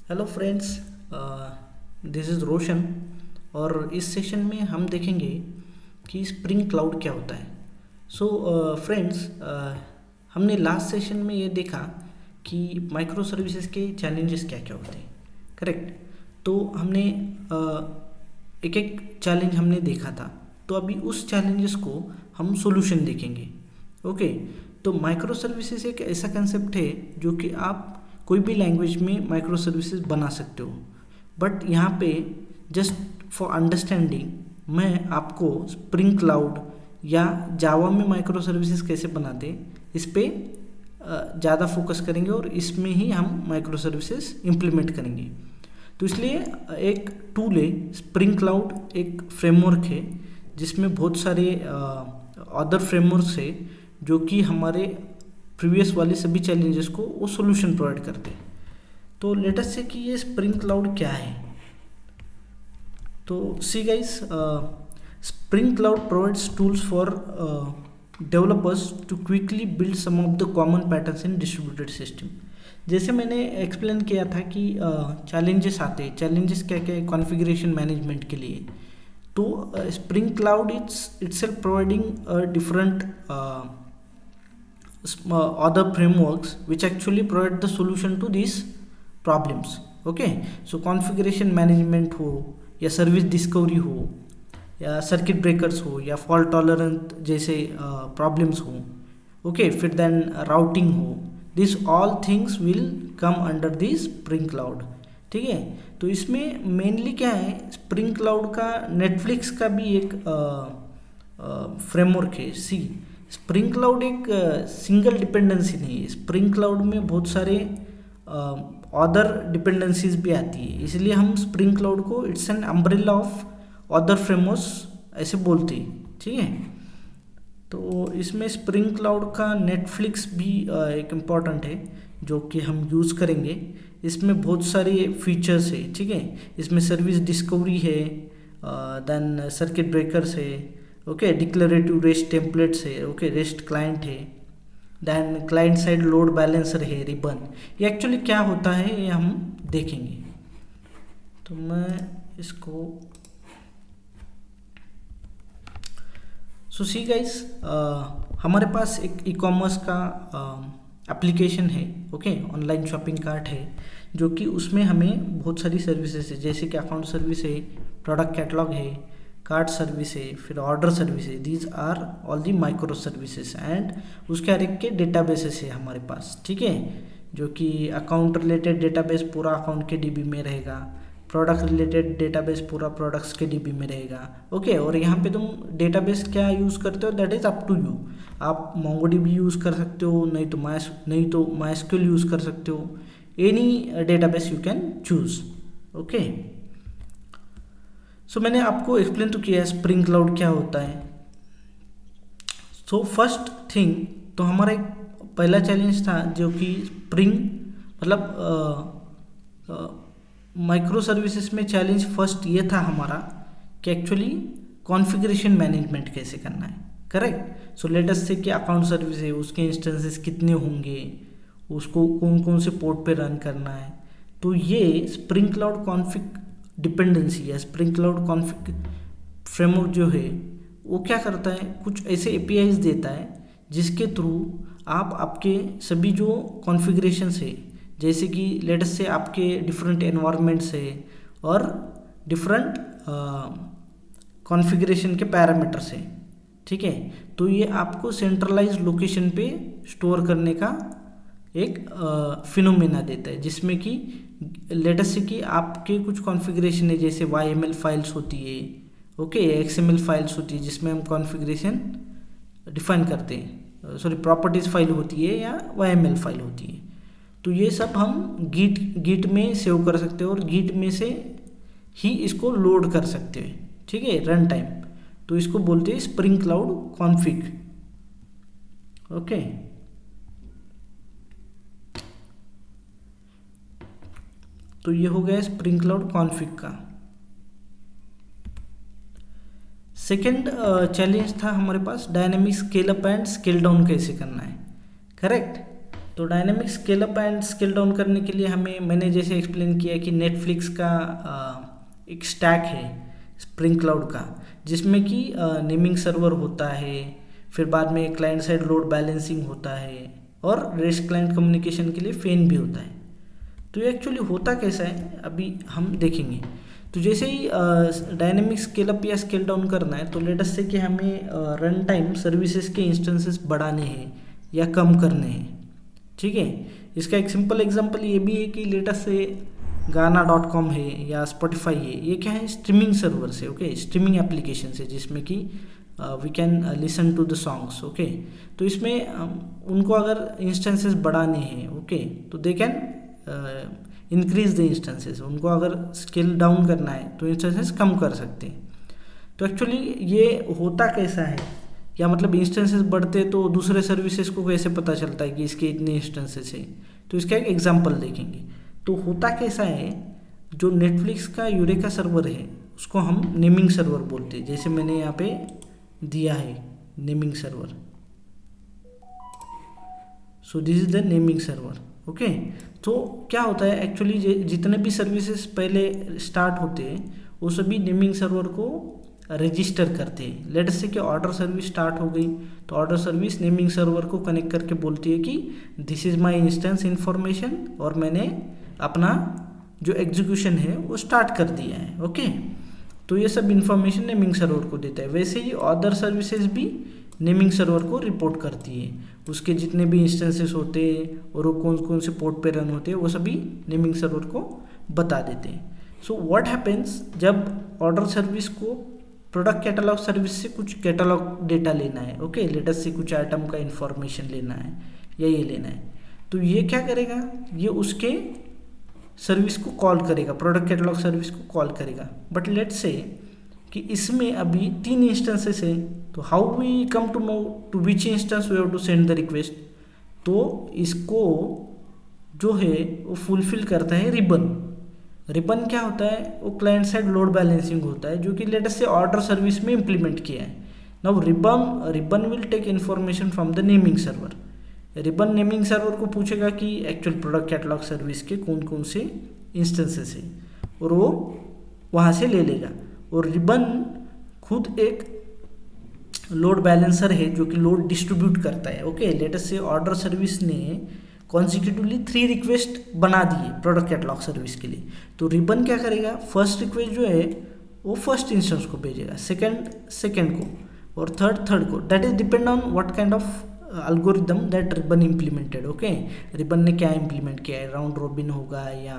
Hello friends, this is रोशन। और इस session में हम देखेंगे कि स्प्रिंग क्लाउड क्या होता है। सो फ्रेंड्स, हमने लास्ट सेशन में ये देखा कि माइक्रो सर्विसेज के चैलेंजेस क्या क्या होते हैं। करेक्ट। तो हमने एक एक चैलेंज हमने देखा था। तो अभी उस चैलेंजेस को हम सॉल्यूशन देखेंगे। ओके। तो माइक्रो सर्विसेज एक ऐसा कंसेप्ट है जो कि आप कोई भी लैंग्वेज में माइक्रो सर्विसेज बना सकते हो। बट यहाँ पे जस्ट फॉर अंडरस्टैंडिंग मैं आपको स्प्रिंग क्लाउड या जावा में माइक्रो सर्विसेज कैसे बनाते इस पे ज़्यादा फोकस करेंगे और इसमें ही हम माइक्रो सर्विसेज इम्प्लीमेंट करेंगे। तो इसलिए एक टूल है स्प्रिंग क्लाउड, एक फ्रेमवर्क है जिसमें बहुत सारे अदर फ्रेमवर्क्स है जो कि हमारे प्रीवियस वाले सभी चैलेंजेस को वो सॉल्यूशन प्रोवाइड करते हैं। तो लेट अस से कि ये स्प्रिंग क्लाउड क्या है। तो see guys, spring cloud provides tools for developers to quickly build some of the common patterns in distributed system. जैसे मैंने एक्सप्लेन किया था कि चैलेंजेस आते हैं। चैलेंजेस क्या क्या है कॉन्फ़िगरेशन मैनेजमेंट के लिए। तो spring cloud itself providing different other frameworks which actually provide the solution to these problems. Okay, so configuration management हो या सर्विस डिस्कवरी हो या सर्किट ब्रेकर्स हो या फॉल्ट टॉलरेंट जैसे प्रॉब्लम्स हो, ओके, फिर देन राउटिंग हो, this all things will come under this spring cloud. ठीक है। तो इसमें मेनली क्या है, स्प्रिंग क्लाउड का नेटफ्लिक्स का भी एक फ्रेमवर्क है। सी स्प्रिंग क्लाउड एक सिंगल डिपेंडेंसी नहीं है। स्प्रिंग क्लाउड में बहुत सारे अदर डिपेंडेंसीज भी आती है, इसलिए हम स्प्रिंग क्लाउड को it's an umbrella of other frameworks ऐसे बोलते हैं। ठीक है। तो इसमें स्प्रिंग क्लाउड का नेटफ्लिक्स भी एक इम्पॉर्टेंट है जो कि हम यूज़ करेंगे। इसमें बहुत सारे फीचर्स है। ठीक है। इसमें सर्विस डिस्कवरी है, देन सर्किट ब्रेकर्स है, ओके, डिक्लेरेटिव रेस्ट टेम्पलेट्स है, ओके, रेस्ट क्लाइंट है, then client side load balancer है, रिबन। ये एक्चुअली क्या होता है ये हम देखेंगे। तो मैं इसको सी गाइस, हमारे पास एक ई कॉमर्स का एप्लीकेशन है, ओके, ऑनलाइन शॉपिंग कार्ट है जो कि उसमें हमें बहुत सारी सर्विसेज है, जैसे कि अकाउंट सर्विस है, प्रोडक्ट कैटलॉग है, कार्ड सर्विस है, फिर ऑर्डर सर्विस है। These are all the micro services and उसके हर एक के डेटाबेसेस है हमारे पास। ठीक है। जो कि अकाउंट रिलेटेड डेटाबेस पूरा अकाउंट के डीबी में रहेगा, प्रोडक्ट रिलेटेड डेटाबेस पूरा प्रोडक्ट्स के डीबी में रहेगा। ओके। और यहाँ पे तुम डेटाबेस क्या यूज़ करते हो that is up to you. आप मोंगोडीबी यूज़ कर सकते हो, नहीं तो माइस्क्यूएल यूज़ कर सकते हो। Any database you can choose. Okay. So मैंने आपको एक्सप्लेन तो किया है स्प्रिंग क्लाउड क्या होता है। सो फर्स्ट थिंग, तो हमारा एक पहला चैलेंज था जो कि स्प्रिंग मतलब माइक्रो सर्विसेज में चैलेंज फर्स्ट ये था हमारा कि एक्चुअली कॉन्फ़िगरेशन मैनेजमेंट कैसे करना है। करेक्ट। सो लेट अस से कि अकाउंट सर्विस है, उसके इंस्टेंसेस कितने होंगे, उसको कौन कौन से पोर्ट पे रन करना है। तो ये स्प्रिंग क्लाउड कॉन्फ़िग डिपेंडेंसी या स्प्रिंग क्लाउड कॉन्फ़िग फ्रेमवर्क जो है वो क्या करता है, कुछ ऐसे एपीआईज देता है जिसके थ्रू आप आपके सभी जो कॉन्फ़िगरेशंस है, जैसे कि लेट अस से आपके डिफरेंट एनवायरनमेंट्स है और डिफरेंट कॉन्फ़िगरेशन के पैरामीटर्स है। ठीक है। तो ये आपको सेंट्रलाइज लोकेशन पे स्टोर करने का एक फिनोमेना देता है, जिसमें कि लेट अस से कि आपके कुछ कॉन्फ़िगरेशन है, जैसे YML फाइल्स होती है, ओके, XML फाइल्स होती है जिसमें हम कॉन्फ़िगरेशन डिफाइन करते हैं, सॉरी प्रॉपर्टीज़ फाइल होती है या YML फाइल होती है। तो ये सब हम गिट में सेव कर सकते हैं और गिट में से ही इसको लोड कर सकते हैं। ठीक है, रन टाइम। तो इसको बोलते हैं स्प्रिंग क्लाउड कॉन्फ़िग। ओके। तो ये हो गया स्प्रिंग क्लाउड कॉन्फ़िग का। सेकेंड चैलेंज था हमारे पास dynamic scale up and scale down कैसे करना है। करेक्ट। तो dynamic scale up and scale down करने के लिए मैंने जैसे एक्सप्लेन किया कि नेटफ्लिक्स का एक स्टैक है स्प्रिंग क्लाउड का, जिसमें कि नेमिंग सर्वर होता है, फिर बाद में क्लाइंट साइड लोड बैलेंसिंग होता है और रेस्ट क्लाइंट कम्युनिकेशन के लिए फेन भी होता है। तो ये एक्चुअली होता कैसा है अभी हम देखेंगे। तो जैसे ही डायनेमिक स्केल अप या स्केल डाउन करना है, तो लेट अस से कि हमें रन टाइम सर्विसेज के इंस्टेंसेस बढ़ाने हैं या कम करने हैं, ठीक है। इसका एक सिंपल एग्जांपल ये भी है कि लेट अस से गाना.com है या स्पॉटिफाई है, ये क्या है, स्ट्रीमिंग सर्वर से, ओके, स्ट्रीमिंग एप्लीकेशन से, जिसमें कि we can listen to the songs, okay. तो इसमें उनको अगर इंस्टेंसेस बढ़ाने हैं, ओके, तो they can increase the instances. उनको अगर स्केल डाउन करना है तो इंस्टेंसेस कम कर सकते हैं। तो एक्चुअली ये होता कैसा है, या मतलब इंस्टेंसेस बढ़ते तो दूसरे सर्विसेज को कैसे पता चलता है कि इसके इतने इंस्टेंसेस है। तो इसका एक एग्जांपल देखेंगे। तो होता कैसा है, जो नेटफ्लिक्स का यूरेका सर्वर है उसको हम नेमिंग सर्वर बोलते हैं, जैसे मैंने यहाँ पे दिया है naming server. So this is the naming server, okay. तो क्या होता है एक्चुअली, जितने भी सर्विसेज पहले स्टार्ट होते हैं वो सभी नेमिंग सर्वर को रजिस्टर करते हैं। लेट अस से कि ऑर्डर सर्विस स्टार्ट हो गई, तो ऑर्डर सर्विस नेमिंग सर्वर को कनेक्ट करके बोलती है कि this is my instance information, और मैंने अपना जो एग्जीक्यूशन है वो स्टार्ट कर दिया है, ओके। तो ये सब इन्फॉर्मेशन नेमिंग सर्वर को देता है। वैसे ही अदर सर्विसेज भी नेमिंग सर्वर को रिपोर्ट करती है, उसके जितने भी इंस्टेंसेस होते हैं और वो कौन कौन से पोर्ट पे रन होते हैं वो सभी नेमिंग सर्वर को बता देते हैं। सो व्हाट हैपेंस, जब ऑर्डर सर्विस को प्रोडक्ट कैटलॉग सर्विस से कुछ कैटलॉग डेटा लेना है, ओके, लेटेस्ट से कुछ आइटम का इंफॉर्मेशन लेना है या ये लेना है, तो ये क्या करेगा, ये उसके सर्विस को कॉल करेगा, प्रोडक्ट कैटलॉग सर्विस को कॉल करेगा। बट लेट्स से कि इसमें अभी 3 इंस्टेंसेस है, तो how we come to know to which instance we have to send the request. तो इसको जो है वो फुलफिल करता है रिबन। रिबन क्या होता है, वो क्लाइंट साइड लोड बैलेंसिंग होता है, जो कि लेटेस्ट से ऑर्डर सर्विस में इंप्लीमेंट किया है। Now Ribbon will take information from the naming server. Ribbon naming server को पूछेगा कि एक्चुअल प्रोडक्ट कैटलॉग सर्विस के कौन कौन से इंस्टेंसेस है, और वो वहाँ से ले लेगा। और रिबन खुद एक लोड बैलेंसर है जो कि लोड डिस्ट्रीब्यूट करता है, ओके। लेटेस्ट से ऑर्डर सर्विस ने कॉन्सिक्यूटिवली 3 रिक्वेस्ट बना दिए प्रोडक्ट कैटलॉग सर्विस के लिए, तो रिबन क्या करेगा, फर्स्ट रिक्वेस्ट जो है वो फर्स्ट इंस्टेंस को भेजेगा, सेकेंड को, और थर्ड को। That is depend on what kind of algorithm that ribbon implemented, okay. Ribbon ने क्या इम्प्लीमेंट किया है, राउंड रॉबिन होगा या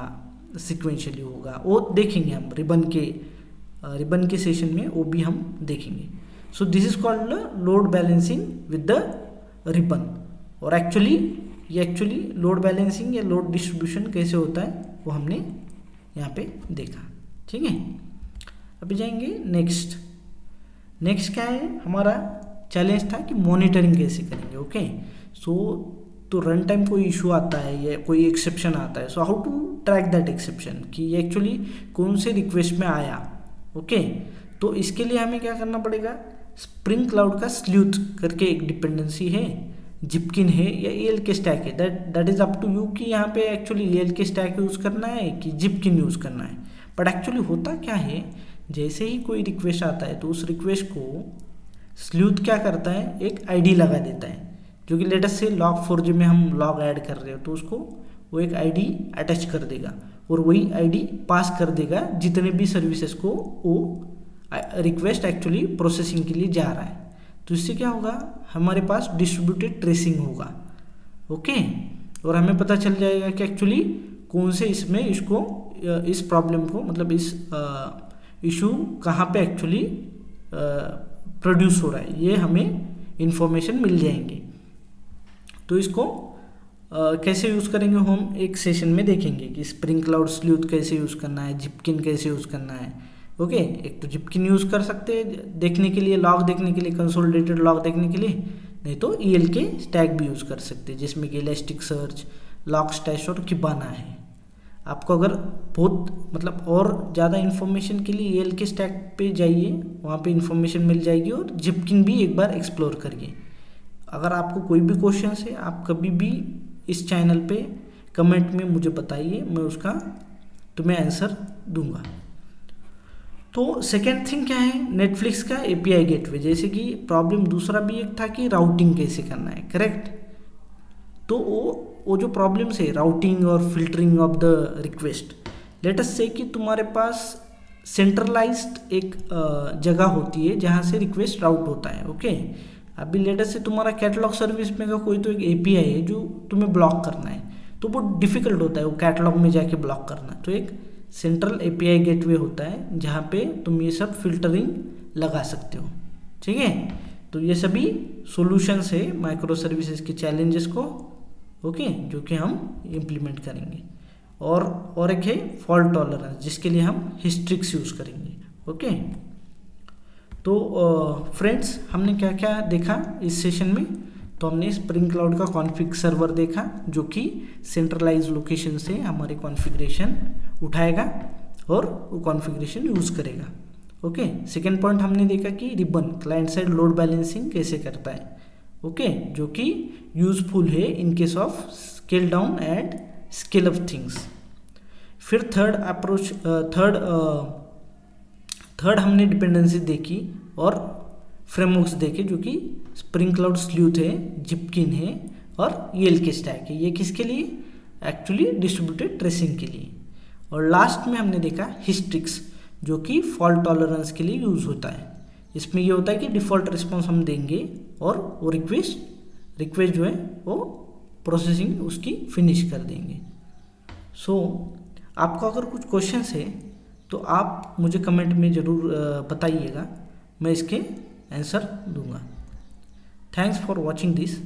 सिक्वेंशियली होगा, वो देखेंगे हम रिबन के सेशन में, वो भी हम देखेंगे। So this is called load balancing with the ribbon. और एक्चुअली लोड बैलेंसिंग या लोड डिस्ट्रीब्यूशन कैसे होता है वो हमने यहाँ पे देखा, ठीक है। अभी जाएंगे नेक्स्ट क्या है, हमारा चैलेंज था कि मॉनिटरिंग कैसे करेंगे, ओके। सो तो रन टाइम कोई इशू आता है या कोई एक्सेप्शन आता है, so how to track that exception कि ये एक्चुअली कौन से रिक्वेस्ट में आया, ओके। तो इसके लिए हमें क्या करना पड़ेगा, स्प्रिंग क्लाउड का स्लूथ करके एक डिपेंडेंसी है, जिपकिन है या ELK स्टैक है, that is up to you कि यहाँ पे एक्चुअली ELK स्टैक यूज़ करना है कि जिपकिन यूज़ करना है। बट एक्चुअली होता क्या है, जैसे ही कोई रिक्वेस्ट आता है तो उस रिक्वेस्ट को स्लूथ क्या करता है, एक ID लगा देता है, जो कि लेटेस्ट से log4j में हम लॉग ऐड कर रहे हो तो उसको वो एक ID अटैच कर देगा, और वही ID पास कर देगा जितने भी सर्विसेज को वो रिक्वेस्ट एक्चुअली प्रोसेसिंग के लिए जा रहा है। तो इससे क्या होगा, हमारे पास डिस्ट्रीब्यूटेड ट्रेसिंग होगा, ओके। और हमें पता चल जाएगा कि एक्चुअली कौन से इसमें इस प्रॉब्लम को, मतलब इस इशू कहाँ पे एक्चुअली प्रोड्यूस हो रहा है, ये हमें इंफॉर्मेशन मिल जाएंगे। तो इसको कैसे यूज़ करेंगे हम एक सेशन में देखेंगे कि स्प्रिंग क्लाउड स्लूथ कैसे यूज़ करना है, जिपकिन कैसे यूज़ करना है, ओके। एक तो जिपकिन यूज़ कर सकते हैं देखने के लिए, लॉग देखने के लिए, कंसोलिडेटेड लॉग देखने के लिए, नहीं तो ELK स्टैक भी यूज़ कर सकते हैं, जिसमें कि इलास्टिक सर्च, लॉगस्टैश और किबाना है। आपको अगर बहुत मतलब और ज़्यादा इन्फॉर्मेशन के लिए ELK स्टैक पे जाइए, वहाँ पे इन्फॉर्मेशन मिल जाएगी, और जिपकिन भी एक बार एक्सप्लोर करिए। अगर आपको कोई भी क्वेश्चन है, आप कभी भी इस चैनल पे कमेंट में मुझे बताइए, मैं उसका तुम्हें आंसर दूंगा। तो सेकेंड थिंग क्या है, नेटफ्लिक्स का एपीआई गेटवे। जैसे कि प्रॉब्लम दूसरा भी एक था कि राउटिंग कैसे करना है, करेक्ट। तो वो जो प्रॉब्लम्स है राउटिंग और filtering of the request, let us से कि तुम्हारे पास सेंट्रलाइज्ड एक जगह होती है जहाँ से रिक्वेस्ट राउट होता है, ओके। अभी लेट अस से तुम्हारा कैटलॉग सर्विस में का कोई तो एक एपीआई है जो तुम्हें ब्लॉक करना है, तो बहुत डिफिकल्ट होता है वो कैटलॉग में जाके ब्लॉक करना। तो एक सेंट्रल एपीआई गेटवे होता है जहाँ पे तुम ये सब फिल्टरिंग लगा सकते हो, ठीक है। तो ये सभी सॉल्यूशंस है माइक्रो सर्विसेज के चैलेंजेस को, ओके, जो कि हम इम्प्लीमेंट करेंगे। और एक है फॉल्ट टॉलरेंस, जिसके लिए हम हिस्ट्रिक्स यूज़ करेंगे, ओके। तो फ्रेंड्स, हमने क्या क्या देखा इस सेशन में। तो हमने स्प्रिंग क्लाउड का कॉन्फ़िग सर्वर देखा, जो कि सेंट्रलाइज लोकेशन से हमारे कॉन्फ़िगरेशन उठाएगा और वो कॉन्फ़िगरेशन यूज़ करेगा, ओके। सेकेंड पॉइंट हमने देखा कि ribbon client side load balancing कैसे करता है, ओके, जो कि यूजफुल है in case of scale down and scale up things. फिर थर्ड हमने डिपेंडेंसी देखी और फ्रेमवर्क्स देखे, जो कि स्प्रिंग क्लाउड स्लूथ है, जिपकिन है और ईएलके स्टैक है। ये किसके लिए, एक्चुअली डिस्ट्रीब्यूटेड ट्रेसिंग के लिए। और लास्ट में हमने देखा हिस्ट्रिक्स, जो कि फॉल्ट टॉलरेंस के लिए यूज़ होता है। इसमें ये होता है कि डिफ़ॉल्ट रिस्पॉन्स हम देंगे और वो रिक्वेस्ट जो है वो प्रोसेसिंग उसकी फिनिश कर देंगे। सो आपको अगर कुछ क्वेश्चंस है तो आप मुझे कमेंट में ज़रूर बताइएगा, मैं इसके आंसर दूंगा। Thanks for watching this.